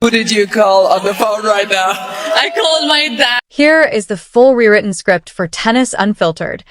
Who did you call on the phone right now? I called my dad. Here is the full rewritten script for Tennis Unfiltered.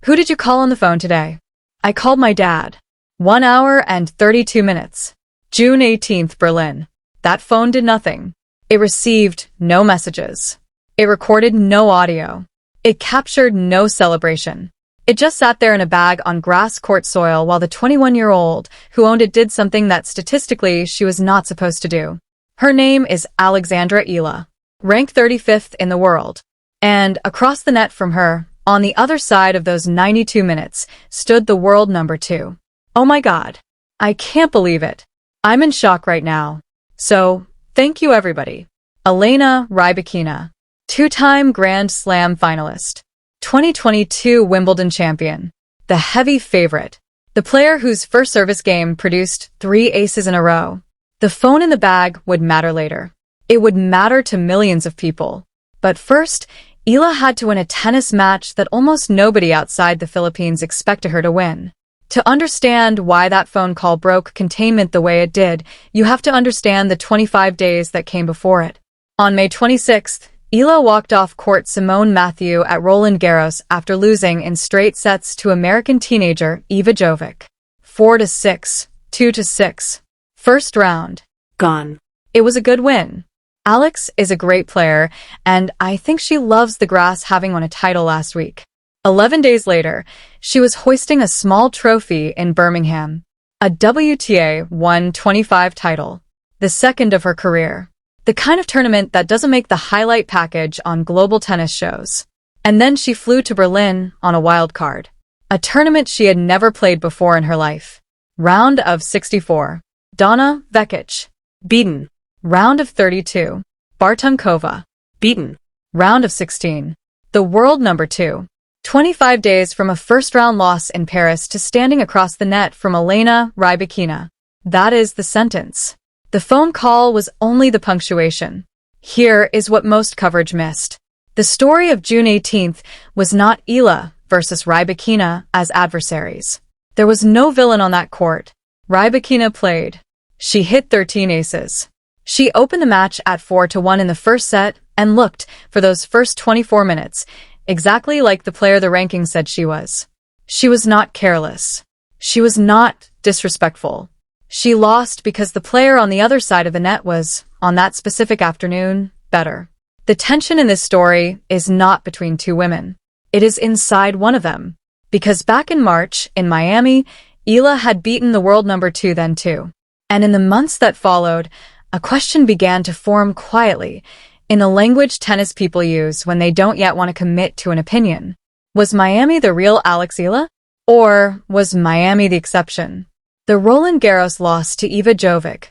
Who did you call on the phone today? I called my dad. 1 hour and 32 minutes. June 18th, Berlin. That phone did nothing. It received no messages. It recorded no audio. It captured no celebration. It just sat there in a bag on grass court soil while the 21-year-old who owned it did something that statistically she was not supposed to do. Her name is Alex Eala, ranked 35th in the world. And across the net from her, on the other side of those 92 minutes, stood the world number 2. Oh my God. I can't believe it. I'm in shock right now. So, thank you everybody. Elena Rybakina, 2-time Grand Slam finalist, 2022 Wimbledon champion, the heavy favorite, the player whose first service game produced 3 aces in a row. The phone in the bag would matter later. It would matter to millions of people. But first, Eala had to win a tennis match that almost nobody outside the Philippines expected her to win. To understand why that phone call broke containment the way it did, you have to understand the 25 days that came before it. On May 26th, Eala walked off court Simone Matthew at Roland Garros after losing in straight sets to American teenager Eva Jovic. 4-6, 2-6. First round. Gone. It was a good win. Alex is a great player, and I think she loves the grass having won a title last week. 11 days later, she was hoisting a small trophy in Birmingham, a WTA 125 title, the second of her career. The kind of tournament that doesn't make the highlight package on global tennis shows. And then she flew to Berlin on a wild card, a tournament she had never played before in her life. Round of 64. Donna Vekic, beaten. Round of 32. Bartunkova, beaten. Round of 16. The world number 2. 25 days from a first-round loss in Paris to standing across the net from Elena Rybakina. That is the sentence. The phone call was only the punctuation. Here is what most coverage missed. The story of June 18th was not Eala versus Rybakina as adversaries. There was no villain on that court. Rybakina played. She hit 13 aces. She opened the match at 4-1 in the first set and looked, for those first 24 minutes, exactly like the player the ranking said she was. She was not careless. She was not disrespectful. She lost because the player on the other side of the net was, on that specific afternoon, better. The tension in this story is not between two women. It is inside one of them. Because back in March, in Miami, Eala had beaten the world number 2 then too. And in the months that followed, a question began to form quietly, in a language tennis people use when they don't yet want to commit to an opinion. Was Miami the real Alex Eala? Or was Miami the exception? The Roland Garros loss to Eva Jovic,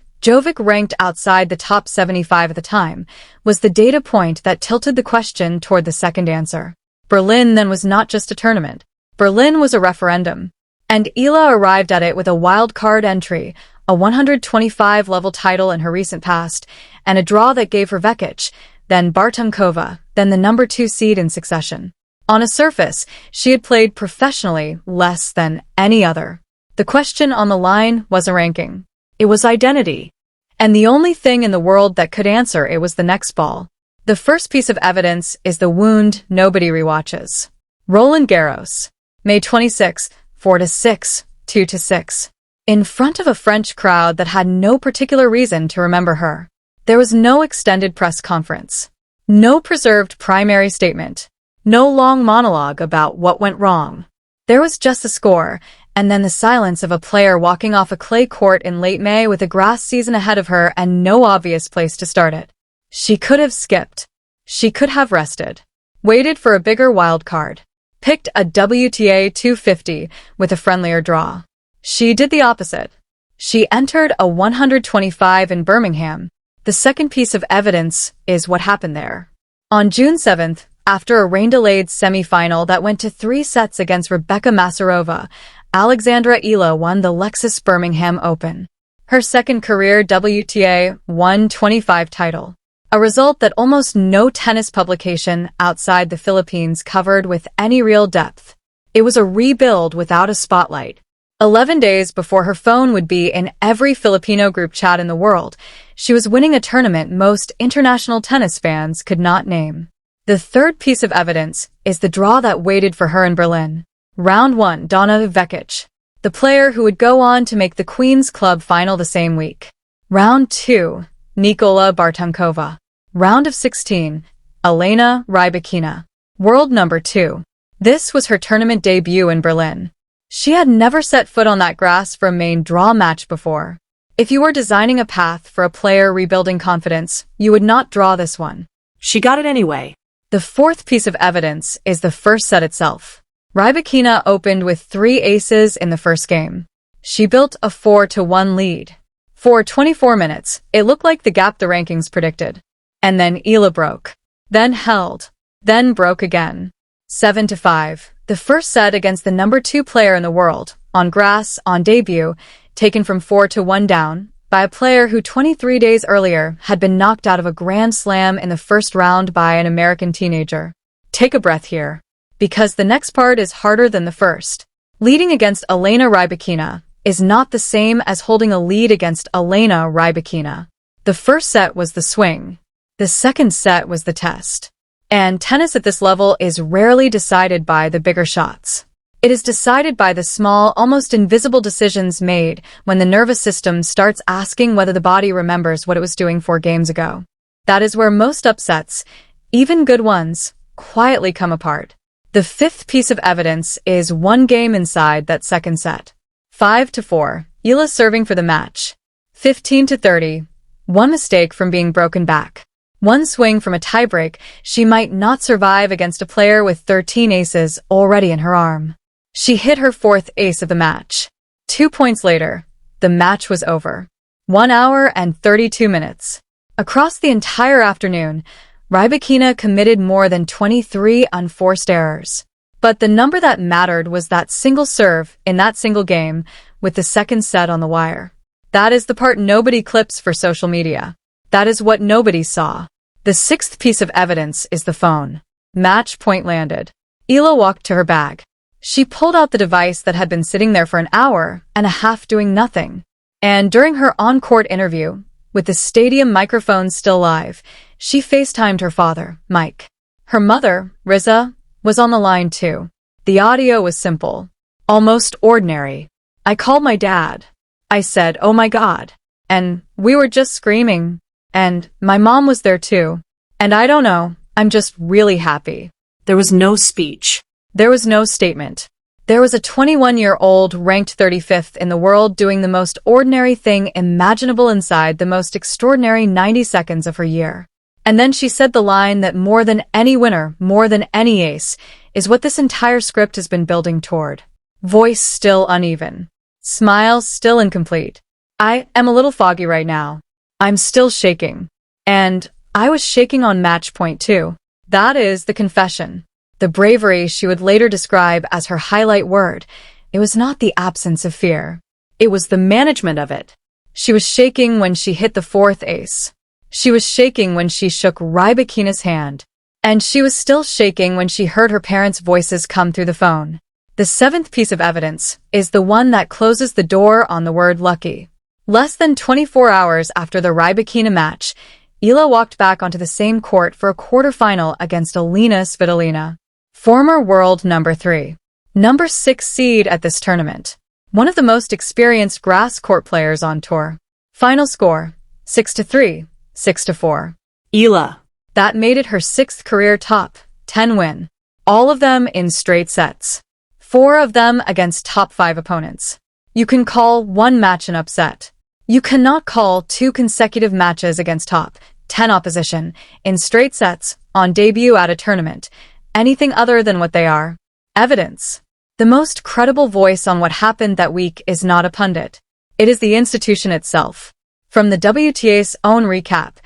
ranked outside the top 75 at the time, was the data point that tilted the question toward the second answer. Berlin then was not just a tournament. Berlin was a referendum. And Eala arrived at it with a wild card entry, a 125-level title in her recent past, and a draw that gave her Vekic, then Bartunkova, then the number 2 seed in succession. On a surface, she had played professionally less than any other. The question on the line was a ranking. It was identity. And the only thing in the world that could answer it was the next ball. The first piece of evidence is the wound nobody rewatches. Roland Garros. May 26th, 4-6, 2-6. In front of a French crowd that had no particular reason to remember her. There was no extended press conference. No preserved primary statement. No long monologue about what went wrong. There was just a score, and then the silence of a player walking off a clay court in late May with a grass season ahead of her and no obvious place to start it. She could have skipped. She could have rested. Waited for a bigger wild card. Picked a WTA 250 with a friendlier draw. She did the opposite. She entered a 125 in Birmingham. The second piece of evidence is what happened there. On June 7th, after a rain-delayed semi-final that went to 3 sets against Rebecca Masarova, Alexandra Eala won the Lexus Birmingham Open. Her second career WTA 125 title. A result that almost no tennis publication outside the Philippines covered with any real depth. It was a rebuild without a spotlight. 11 days before her phone would be in every Filipino group chat in the world, She was winning a tournament most international tennis fans could not name. The third piece of evidence is the draw that waited for her in Berlin. Round 1, Donna Vekic, the player who would go on to make the Queen's Club final the same week. Round 2, Nikola Bartunkova. Round of 16, Elena Rybakina, world number 2. This was her tournament debut in Berlin. She had never set foot on that grass for a main draw match before. If you were designing a path for a player rebuilding confidence, you would not draw this one. She got it anyway. The fourth piece of evidence is the first set itself. Rybakina opened with 3 aces in the first game. She built a 4-1 lead. For 24 minutes, it looked like the gap the rankings predicted. And then Eala broke. Then held. Then broke again. 7-5. The first set against the number 2 player in the world, on grass, on debut, taken from 4-1 down, by a player who 23 days earlier had been knocked out of a Grand Slam in the first round by an American teenager. Take a breath here, because the next part is harder than the first. Leading against Elena Rybakina is not the same as holding a lead against Elena Rybakina. The first set was the swing. The second set was the test. And tennis at this level is rarely decided by the bigger shots. It is decided by the small, almost invisible decisions made when the nervous system starts asking whether the body remembers what it was doing 4 games ago. That is where most upsets, even good ones, quietly come apart. The fifth piece of evidence is 1 game inside that second set. 5-4, Eala serving for the match. 15-30, 1 mistake from being broken back. 1 swing from a tiebreak, she might not survive against a player with 13 aces already in her arm. She hit her 4th ace of the match. 2 points later, the match was over. 1 hour and 32 minutes. Across the entire afternoon, Rybakina committed more than 23 unforced errors. But the number that mattered was that single serve in that single game with the second set on the wire. That is the part nobody clips for social media. That is what nobody saw. The 6th piece of evidence is the phone. Match point landed. Eala walked to her bag. She pulled out the device that had been sitting there for an hour and a half doing nothing. And during her on-court interview, with the stadium microphone still live, she FaceTimed her father, Mike. Her mother, Riza, was on the line too. The audio was simple, almost ordinary. I called my dad. I said, "Oh my God." And we were just screaming. And my mom was there too. And I don't know, I'm just really happy. There was no speech. There was no statement. There was a 21-year-old ranked 35th in the world doing the most ordinary thing imaginable inside the most extraordinary 90 seconds of her year. And then she said the line that more than any winner, more than any ace, is what this entire script has been building toward. Voice still uneven. Smile still incomplete. I am a little foggy right now. I'm still shaking. And I was shaking on match point too. That is the confession. The bravery she would later describe as her highlight word. It was not the absence of fear. It was the management of it. She was shaking when she hit the 4th ace. She was shaking when she shook Rybakina's hand. And she was still shaking when she heard her parents' voices come through the phone. The 7th piece of evidence is the one that closes the door on the word lucky. Less than 24 hours after the Rybakina match, Eala walked back onto the same court for a quarterfinal against Elena Svitolina, former world number 3. Number 6 seed at this tournament. One of the most experienced grass court players on tour. Final score, 6-3, 6-4. Eala. That made it her 6th career top 10 win. All of them in straight sets. 4 of them against top 5 opponents. You can call 1 match an upset. You cannot call 2 consecutive matches against top 10 opposition in straight sets on debut at a tournament anything other than what they are. Evidence. The most credible voice on what happened that week is not a pundit. It is the institution itself. From the WTA's own recap,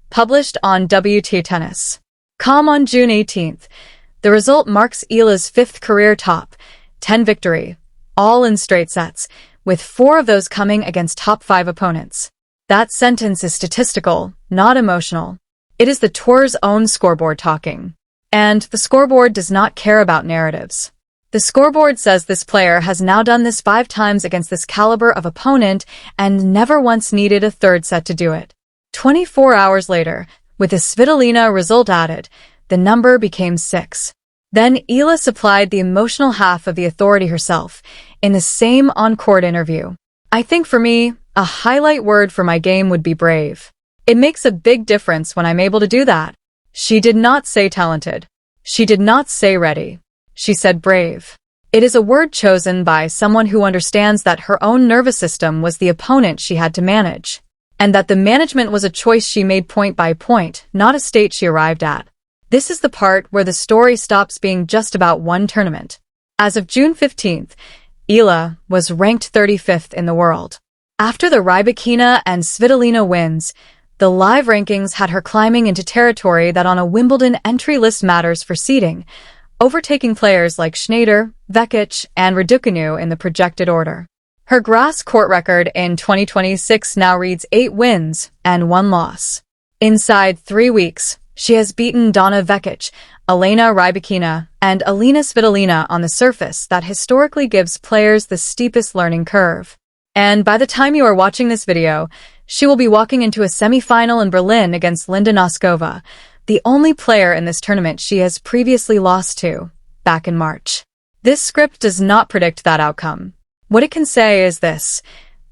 published on WTA on June 18th, the result marks Eala's 5th career top 10 victory, all in straight sets, with 4 of those coming against top 5 opponents. That sentence is statistical, not emotional. It is the tour's own scoreboard talking. And the scoreboard does not care about narratives. The scoreboard says this player has now done this 5 times against this caliber of opponent and never once needed a 3rd set to do it. 24 hours later, with a Svitolina result added, the number became 6. Then Eala supplied the emotional half of the authority herself, in the same on-court interview. I think for me, a highlight word for my game would be brave. It makes a big difference when I'm able to do that. She did not say talented. She did not say ready. She said brave. It is a word chosen by someone who understands that her own nervous system was the opponent she had to manage, and that the management was a choice she made point by point, not a state she arrived at. This is the part where the story stops being just about one tournament. As of June 15th, Eala was ranked 35th in the world. After the Rybakina and Svitolina wins, the live rankings had her climbing into territory that on a Wimbledon entry list matters for seeding, overtaking players like Schneider, Vekic, and Raducanu in the projected order. Her grass court record in 2026 now reads 8 wins and 1 loss. Inside 3 weeks, she has beaten Donna Vekic, Elena Rybakina, and Alina Svitolina on the surface that historically gives players the steepest learning curve. And by the time you are watching this video, she will be walking into a semi-final in Berlin against Linda Noskova, the only player in this tournament she has previously lost to, back in March. This script does not predict that outcome. What it can say is this: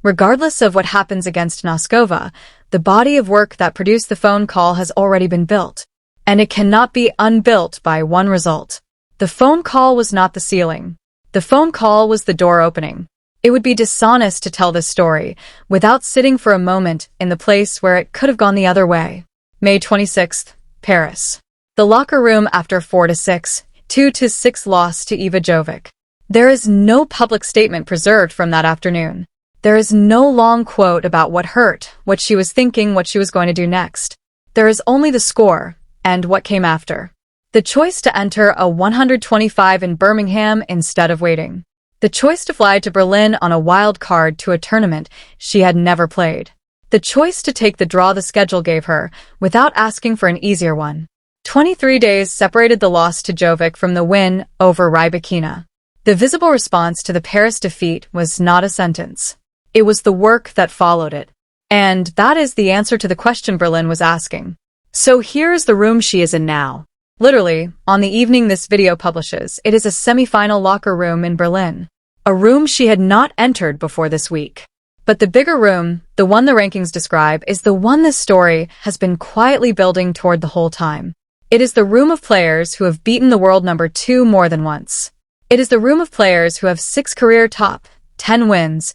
regardless of what happens against Noskova, the body of work that produced the phone call has already been built, and it cannot be unbuilt by one result. The phone call was not the ceiling. The phone call was the door opening. It would be dishonest to tell this story without sitting for a moment in the place where it could have gone the other way. May 26th, Paris. The locker room after 4-6, 2-6 loss to Eva Jovic. There is no public statement preserved from that afternoon. There is no long quote about what hurt, what she was thinking, what she was going to do next. There is only the score and what came after. The choice to enter a 125 in Birmingham instead of waiting. The choice to fly to Berlin on a wild card to a tournament she had never played. The choice to take the draw the schedule gave her, without asking for an easier one. 23 days separated the loss to Jovic from the win over Rybakina. The visible response to the Paris defeat was not a sentence. It was the work that followed it. And that is the answer to the question Berlin was asking. So here is the room she is in now. Literally, on the evening this video publishes, it is a semi-final locker room in Berlin. A room she had not entered before this week. But the bigger room, the one the rankings describe, is the one this story has been quietly building toward the whole time. It is the room of players who have beaten the world number 2 more than once. It is the room of players who have 6 career top 10 wins,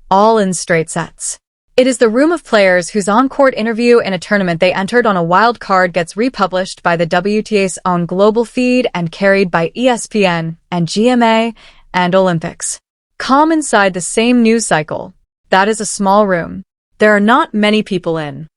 all in straight sets. It is the room of players whose on-court interview in a tournament they entered on a wild card gets republished by the WTA's own global feed and carried by ESPN and GMA and Olympics. Calm inside the same news cycle. That is a small room. There are not many people in.